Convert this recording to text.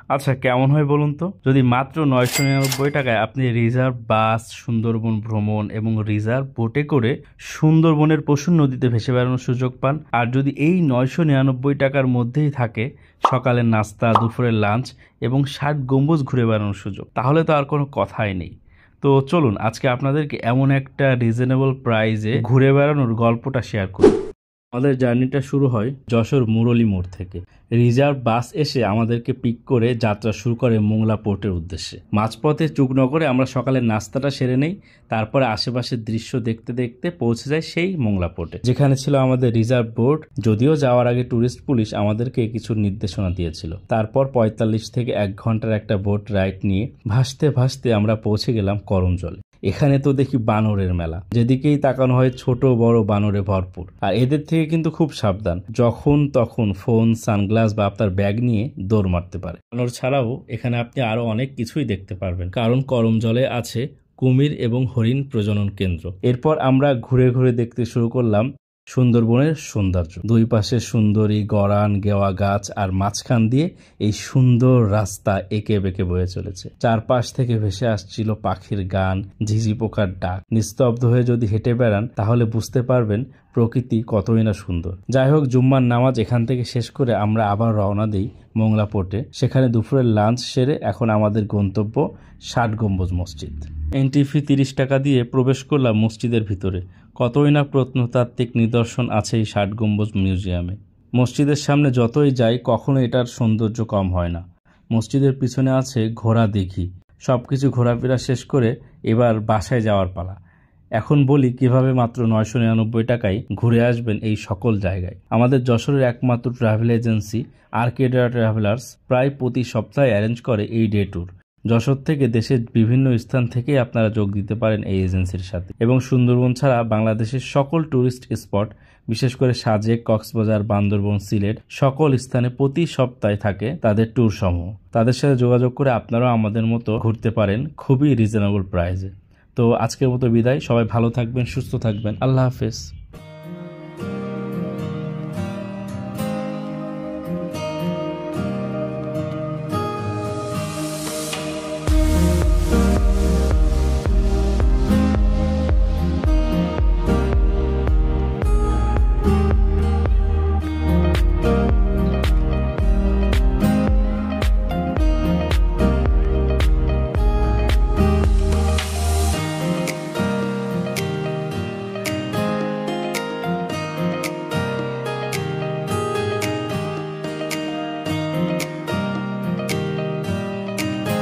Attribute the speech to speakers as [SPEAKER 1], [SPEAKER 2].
[SPEAKER 1] আচ্ছা, কেমন হয় বলুন তো? যদি মাত্র 999 টাকায় আপনি রিজার্ভ বাস, সুন্দরবন ভ্রমণ এবং রিজার্ভ বোটে করে সুন্দরবনের পশুর নদীতে ভেসে বেড়ানোর সুযোগ পান, আর যদি এই 999 টাকার মধ্যেই থাকে সকালের নাস্তা, দুপুরের লাঞ্চ এবং 60 গম্বুজ ঘুরে বেড়ানোর সুযোগ, তাহলে তো আর কোনো কথাই নেই। তো চলুন আজকে আপনাদেরকে এমন একটা রিজনেবল প্রাইজে ঘুরে বেড়ানোর গল্পটা শেয়ার করি। আমাদের জার্নিটা শুরু হয় যশোর মুরলী মোড় থেকে। রিজার্ভ বাস এসে আমাদেরকে পিক করে যাত্রা শুরু করে মোংলা পোর্টের উদ্দেশ্যে। মাঝপথে চুকনগরে আমরা সকালের নাস্তাটা সেরে নেই, তারপরে আশেপাশের দৃশ্য দেখতে দেখতে পৌঁছে যায় সেই মোংলা পোর্টে, যেখানে ছিল আমাদের রিজার্ভ বোট। যদিও যাওয়ার আগে ট্যুরিস্ট পুলিশ আমাদেরকে কিছু নির্দেশনা দিয়েছিল। তারপর 45 থেকে 1 ঘন্টার একটা বোট রাইড নিয়ে ভাসতে ভাসতে আমরা পৌঁছে গেলাম করমজলে। এখানে তো দেখি বানরের মেলা, যেদিকেই তাকানো হয় ছোট বড় বানরে ভরপুর। আর এদের থেকে কিন্তু খুব সাবধান, যখন তখন ফোন, সানগ্লাস বা আপনার ব্যাগ নিয়ে দৌড় মারতে পারে। বানর ছাড়াও এখানে আপনি আরো অনেক কিছুই দেখতে পারবেন, কারণ করমজলে আছে কুমির এবং হরিণ প্রজনন কেন্দ্র। এরপর আমরা ঘুরে ঘুরে দেখতে শুরু করলাম সুন্দরবনের সৌন্দর্য। দুই পাশে সুন্দরী গরান, গেওয়া গাছ, আর মাঝখান দিয়ে এই সুন্দর রাস্তা এঁকে বেঁকে বয়ে চলেছে। চারপাশ থেকে ভেসে আসছিল পাখির গান, ঝিঝি পোকার ডাক। নিস্তব্ধ হয়ে যদি হেঁটে বেড়ান তাহলে বুঝতে পারবেন প্রকৃতি কতই না সুন্দর। যাই হোক, জুম্মার নামাজ এখান থেকে শেষ করে আমরা আবার রওনা দিই মোংলা পোর্টে। সেখানে দুপুরের লাঞ্চ সেরে এখন আমাদের গন্তব্য 60 গম্বুজ মসজিদ। এন্ট্রি ফি 30 টাকা দিয়ে প্রবেশ করলাম মসজিদের ভিতরে। কতই না প্রত্নতাত্ত্বিক নিদর্শন আছে এই 60 গম্বুজ মিউজিয়ামে। মসজিদের সামনে যতই যাই কখনো এটার সৌন্দর্য কম হয় না। মসজিদের পিছনে আছে ঘোড়া দিঘি। সবকিছু ঘোরাফেরা শেষ করে এবার বাসায় যাওয়ার পালা। এখন বলি কিভাবে মাত্র 999 টাকায় ঘুরে আসবেন এই সকল জায়গায়। আমাদের যশোরের একমাত্র ট্রাভেল এজেন্সি আর্কেডিয়া ট্রাভেলার্স প্রায় প্রতি সপ্তাহে অ্যারেঞ্জ করে এই ডে ট্যুর। যশোর থেকে দেশের বিভিন্ন স্থান থেকে আপনারা যোগ দিতে পারেন এই এজেন্সির সাথে। এবং সুন্দরবন ছাড়া বাংলাদেশের সকল ট্যুরিস্ট স্পট, বিশেষ করে সাজেক, কক্সবাজার, বান্দরবন, সিলেট সকল স্থানে প্রতি সপ্তাহে থাকে তাদের ট্যুর সমূহ। তাদের সাথে যোগাযোগ করে আপনারাও আমাদের মতো ঘুরতে পারেন খুবই রিজনেবল প্রাইসে। তো আজকের মতো বিদায়। সবাই ভালো থাকবেন, সুস্থ থাকবেন। আল্লাহ হাফেজ।